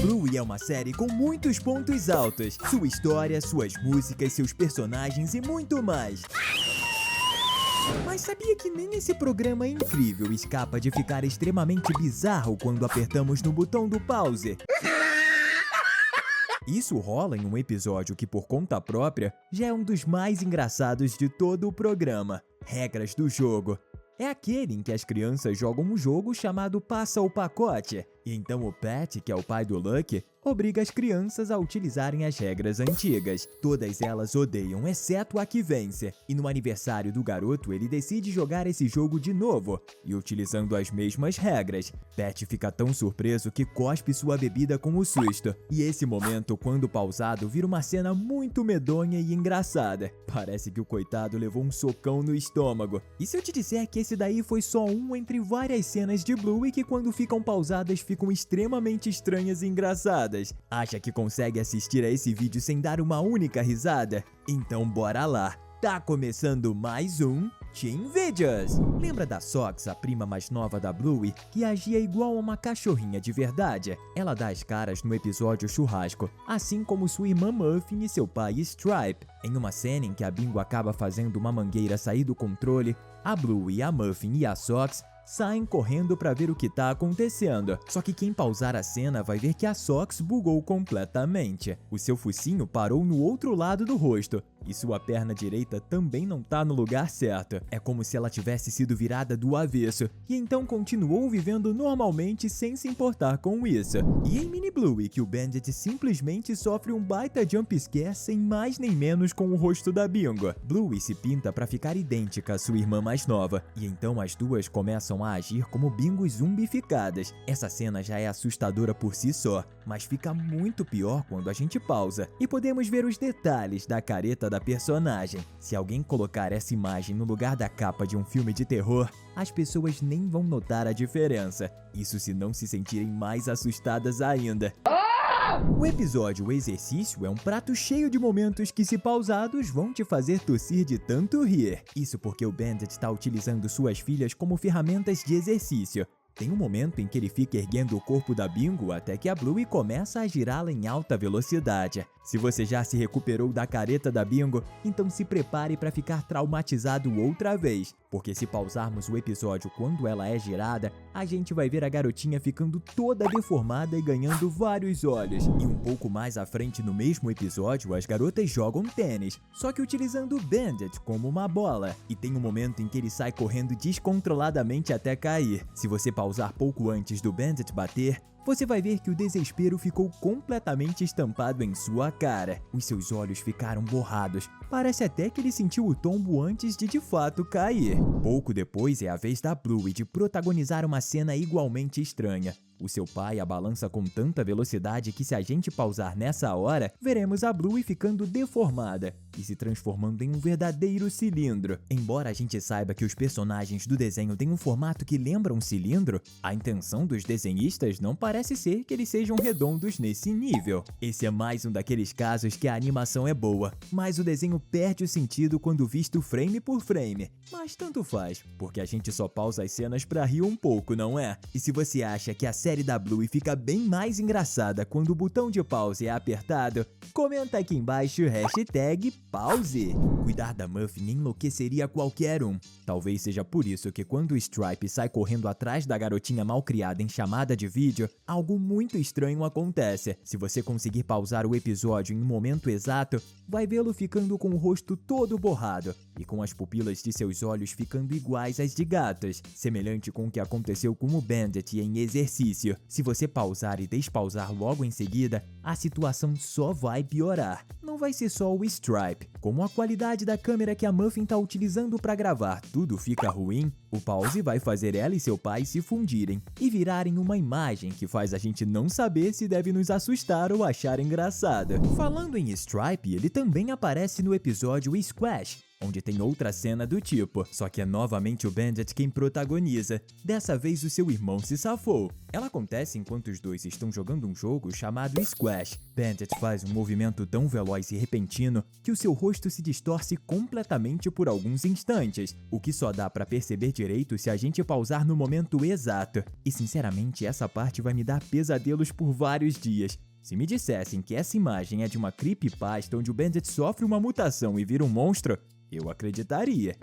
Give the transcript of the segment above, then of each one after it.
Bluey é uma série com muitos pontos altos. Sua história, suas músicas, seus personagens e muito mais. Mas sabia que nem esse programa incrível escapa de ficar extremamente bizarro quando apertamos no botão do pause? Isso rola em um episódio que, por conta própria, já é um dos mais engraçados de todo o programa. Regras do jogo. É aquele em que as crianças jogam um jogo chamado Passa o Pacote. E então o Pat, que é o pai do Lucky, obriga as crianças a utilizarem as regras antigas. Todas elas odeiam, exceto a que vence. E no aniversário do garoto, ele decide jogar esse jogo de novo, e utilizando as mesmas regras. Pat fica tão surpreso que cospe sua bebida com o susto. E esse momento, quando pausado, vira uma cena muito medonha e engraçada. Parece que o coitado levou um socão no estômago. E se eu te disser que esse daí foi só um entre várias cenas de Bluey que, quando ficam pausadas, ficam extremamente estranhas e engraçadas? Acha que consegue assistir a esse vídeo sem dar uma única risada? Então bora lá! Tá começando mais um Teen Videos! Lembra da Sox, a prima mais nova da Bluey, que agia igual a uma cachorrinha de verdade? Ela dá as caras no episódio Churrasco, assim como sua irmã Muffin e seu pai Stripe. Em uma cena em que a Bingo acaba fazendo uma mangueira sair do controle, a Bluey, a Muffin e a Sox saem correndo para ver o que tá acontecendo. Só que quem pausar a cena vai ver que a Sox bugou completamente. O seu focinho parou no outro lado do rosto, e sua perna direita também não tá no lugar certo. É como se ela tivesse sido virada do avesso, e então continuou vivendo normalmente sem se importar com isso. E em Mini Bluey, que o Bandit simplesmente sofre um baita jump scare sem mais nem menos com o rosto da Bingo. Bluey se pinta para ficar idêntica à sua irmã mais nova, e então as duas começam a agir como bingos zumbificadas. Essa cena já é assustadora por si só, mas fica muito pior quando a gente pausa e podemos ver os detalhes da careta da personagem. Se alguém colocar essa imagem no lugar da capa de um filme de terror, as pessoas nem vão notar a diferença. Isso se não se sentirem mais assustadas ainda. O episódio O Exercício é um prato cheio de momentos que, se pausados, vão te fazer tossir de tanto rir. Isso porque o Bandit está utilizando suas filhas como ferramentas de exercício. Tem um momento em que ele fica erguendo o corpo da Bingo até que a Bluey começa a girá-la em alta velocidade. Se você já se recuperou da careta da Bingo, então se prepare para ficar traumatizado outra vez, porque se pausarmos o episódio quando ela é girada, a gente vai ver a garotinha ficando toda deformada e ganhando vários olhos. E um pouco mais à frente no mesmo episódio, as garotas jogam tênis, só que utilizando o Bandit como uma bola. E tem um momento em que ele sai correndo descontroladamente até cair. Se você pausar pouco antes do Bandit bater, você vai ver que o desespero ficou completamente estampado em sua cara. Os seus olhos ficaram borrados. Parece até que ele sentiu o tombo antes de fato cair. Pouco depois é a vez da Bluey de protagonizar uma cena igualmente estranha. O seu pai a balança com tanta velocidade que, se a gente pausar nessa hora, veremos a Bluey ficando deformada e se transformando em um verdadeiro cilindro. Embora a gente saiba que os personagens do desenho têm um formato que lembra um cilindro, a intenção dos desenhistas não parece ser que eles sejam redondos nesse nível. Esse é mais um daqueles casos que a animação é boa, mas o desenho perde o sentido quando visto frame por frame. Mas tanto faz, porque a gente só pausa as cenas pra rir um pouco, não é? E se você acha que a série da Bluey fica bem mais engraçada quando o botão de pause é apertado, comenta aqui embaixo #pause. Cuidar da Muffin enlouqueceria qualquer um. Talvez seja por isso que, quando o Stripe sai correndo atrás da garotinha malcriada em chamada de vídeo, algo muito estranho acontece. Se você conseguir pausar o episódio em um momento exato, vai vê-lo ficando com o rosto todo borrado e com as pupilas de seus olhos ficando iguais às de gatos, semelhante com o que aconteceu com o Bandit em Exercício. Se você pausar e despausar logo em seguida, a situação só vai piorar. Não vai ser só o Stripe. Como a qualidade da câmera que a Muffin tá utilizando para gravar tudo fica ruim, o pause vai fazer ela e seu pai se fundirem e virarem uma imagem que faz a gente não saber se deve nos assustar ou achar engraçada. Falando em Stripe, ele também aparece no episódio Squash. onde tem outra cena do tipo, só que é novamente o Bandit quem protagoniza. Dessa vez o seu irmão se safou. Ela acontece enquanto os dois estão jogando um jogo chamado Squash. Bandit faz um movimento tão veloz e repentino que o seu rosto se distorce completamente por alguns instantes, o que só dá pra perceber direito se a gente pausar no momento exato. E sinceramente, essa parte vai me dar pesadelos por vários dias. Se me dissessem que essa imagem é de uma creepypasta onde o Bandit sofre uma mutação e vira um monstro, eu acreditaria.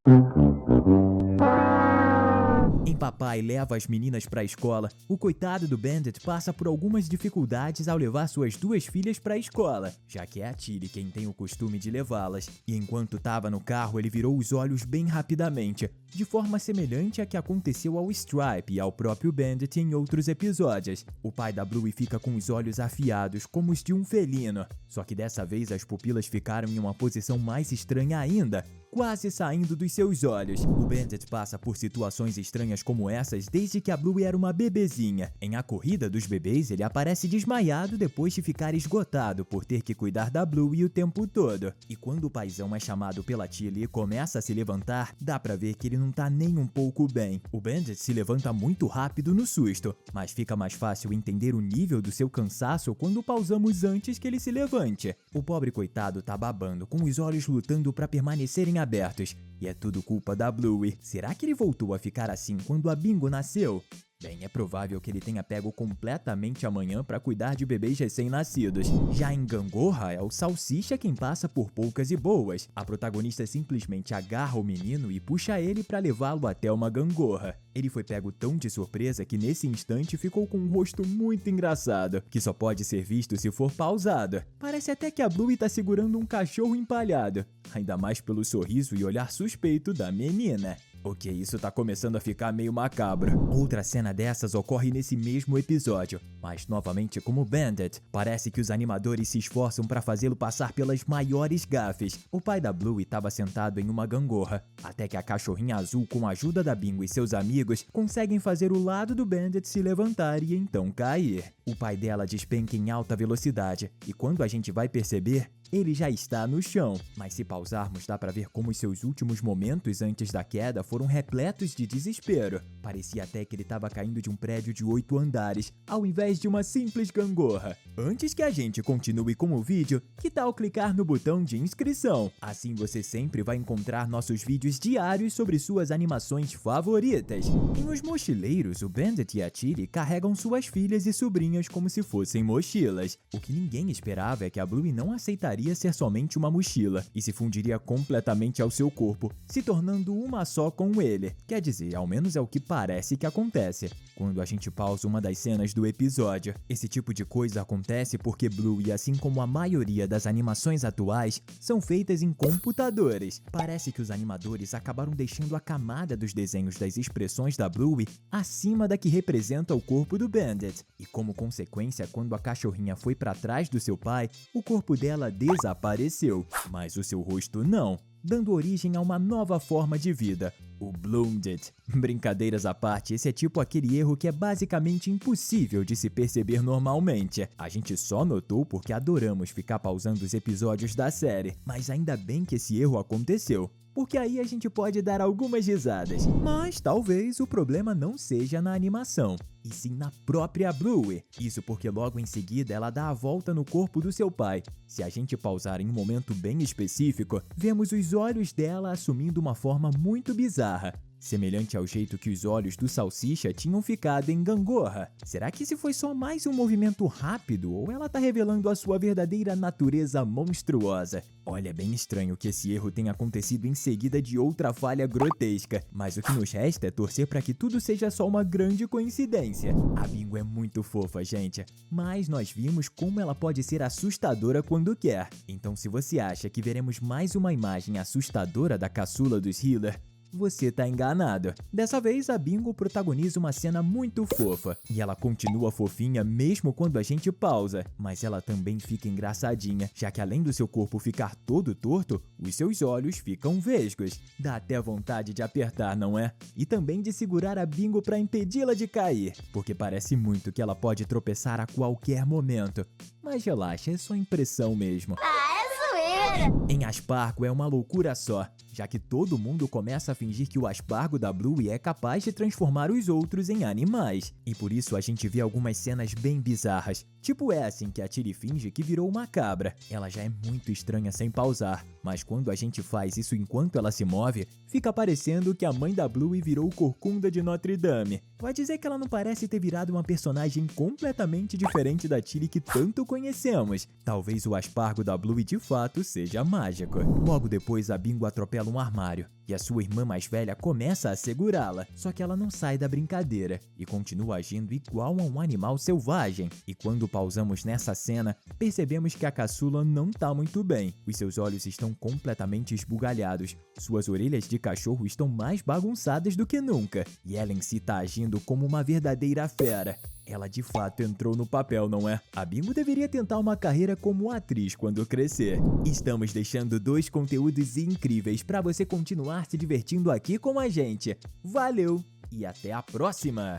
Em Papai leva as meninas pra escola, o coitado do Bandit passa por algumas dificuldades ao levar suas duas filhas pra escola, já que é a Tilly quem tem o costume de levá-las. E enquanto tava no carro, ele virou os olhos bem rapidamente, de forma semelhante à que aconteceu ao Stripe e ao próprio Bandit em outros episódios. O pai da Bluey fica com os olhos afiados, como os de um felino, só que dessa vez as pupilas ficaram em uma posição mais estranha ainda, quase saindo dos seus olhos. O Bandit passa por situações estranhas como essas desde que a Bluey era uma bebezinha. Em A Corrida dos Bebês, ele aparece desmaiado depois de ficar esgotado por ter que cuidar da Bluey o tempo todo. E quando o paizão é chamado pela Tilly e começa a se levantar, dá pra ver que ele não tá nem um pouco bem. O Bandit se levanta muito rápido no susto, mas fica mais fácil entender o nível do seu cansaço quando pausamos antes que ele se levante. O pobre coitado tá babando, com os olhos lutando pra permanecerem abertos. E é tudo culpa da Bluey. Será que ele voltou a ficar assim quando a Bingo nasceu? Bem, é provável que ele tenha pego completamente amanhã para cuidar de bebês recém-nascidos. Já em Gangorra, é o Salsicha quem passa por poucas e boas. A protagonista simplesmente agarra o menino e puxa ele para levá-lo até uma gangorra. Ele foi pego tão de surpresa que nesse instante ficou com um rosto muito engraçado, que só pode ser visto se for pausado. Parece até que a Bluey tá segurando um cachorro empalhado, ainda mais pelo sorriso e olhar suspeito da menina. Ok, isso tá começando a ficar meio macabro. Outra cena dessas ocorre nesse mesmo episódio, mas novamente como Bandit. Parece que os animadores se esforçam para fazê-lo passar pelas maiores gafes. O pai da Bluey estava sentado em uma gangorra, até que a cachorrinha azul, com a ajuda da Bingo e seus amigos, conseguem fazer o lado do Bandit se levantar e então cair. O pai dela despenca em alta velocidade, e quando a gente vai perceber, ele já está no chão, mas se pausarmos dá pra ver como os seus últimos momentos antes da queda foram repletos de desespero. Parecia até que ele estava caindo de um prédio de 8 andares, ao invés de uma simples gangorra. Antes que a gente continue com o vídeo, que tal clicar no botão de inscrição? Assim você sempre vai encontrar nossos vídeos diários sobre suas animações favoritas. Em Os Mochileiros, o Bandit e a Tilly carregam suas filhas e sobrinhas como se fossem mochilas. O que ninguém esperava é que a Bluey não aceitaria ser somente uma mochila e se fundiria completamente ao seu corpo, se tornando uma só com ele. Quer dizer, ao menos é o que parece que acontece quando a gente pausa uma das cenas do episódio. Esse tipo de coisa acontece porque Bluey, assim como a maioria das animações atuais, são feitas em computadores. Parece que os animadores acabaram deixando a camada dos desenhos das expressões da Bluey acima da que representa o corpo do Bandit. E como consequência, quando a cachorrinha foi para trás do seu pai, o corpo dela desapareceu, mas o seu rosto não, dando origem a uma nova forma de vida, o Bloomdet. Brincadeiras à parte, esse é tipo aquele erro que é basicamente impossível de se perceber normalmente. A gente só notou porque adoramos ficar pausando os episódios da série, mas ainda bem que esse erro aconteceu, porque aí a gente pode dar algumas risadas. Mas talvez o problema não seja na animação, e sim na própria Bluey. Isso porque logo em seguida ela dá a volta no corpo do seu pai. Se a gente pausar em um momento bem específico, vemos os olhos dela assumindo uma forma muito bizarra, semelhante ao jeito que os olhos do Salsicha tinham ficado em Gangorra. Será que esse foi só mais um movimento rápido ou ela tá revelando a sua verdadeira natureza monstruosa? Olha, é bem estranho que esse erro tenha acontecido em seguida de outra falha grotesca, mas o que nos resta é torcer para que tudo seja só uma grande coincidência. A Bingo é muito fofa, gente, mas nós vimos como ela pode ser assustadora quando quer. Então, se você acha que veremos mais uma imagem assustadora da caçula dos Healer, você tá enganado. Dessa vez, a Bingo protagoniza uma cena muito fofa, e ela continua fofinha mesmo quando a gente pausa, mas ela também fica engraçadinha, já que além do seu corpo ficar todo torto, os seus olhos ficam vesgos. Dá até vontade de apertar, não é? E também de segurar a Bingo pra impedi-la de cair, porque parece muito que ela pode tropeçar a qualquer momento. Mas relaxa, é só impressão mesmo. Ah, é zoeira! Em Asparco é uma loucura só. já que todo mundo começa a fingir que o aspargo da Bluey é capaz de transformar os outros em animais. E por isso a gente vê algumas cenas bem bizarras, tipo essa em que a Tilly finge que virou uma cabra. Ela já é muito estranha sem pausar, mas quando a gente faz isso enquanto ela se move, fica parecendo que a mãe da Bluey virou Corcunda de Notre Dame. Vai dizer que ela não parece ter virado uma personagem completamente diferente da Tilly que tanto conhecemos. Talvez o aspargo da Bluey de fato seja mágico. Logo depois, a Bingo atropela um armário e a sua irmã mais velha começa a segurá-la. Só que ela não sai da brincadeira e continua agindo igual a um animal selvagem. E quando pausamos nessa cena, percebemos que a caçula não tá muito bem. Os seus olhos estão completamente esbugalhados, suas orelhas de cachorro estão mais bagunçadas do que nunca, e ela em si tá agindo como uma verdadeira fera. Ela de fato entrou no papel, não é? A Bingo deveria tentar uma carreira como atriz quando crescer. Estamos deixando 2 conteúdos incríveis para você continuar se divertindo aqui com a gente. Valeu e até a próxima!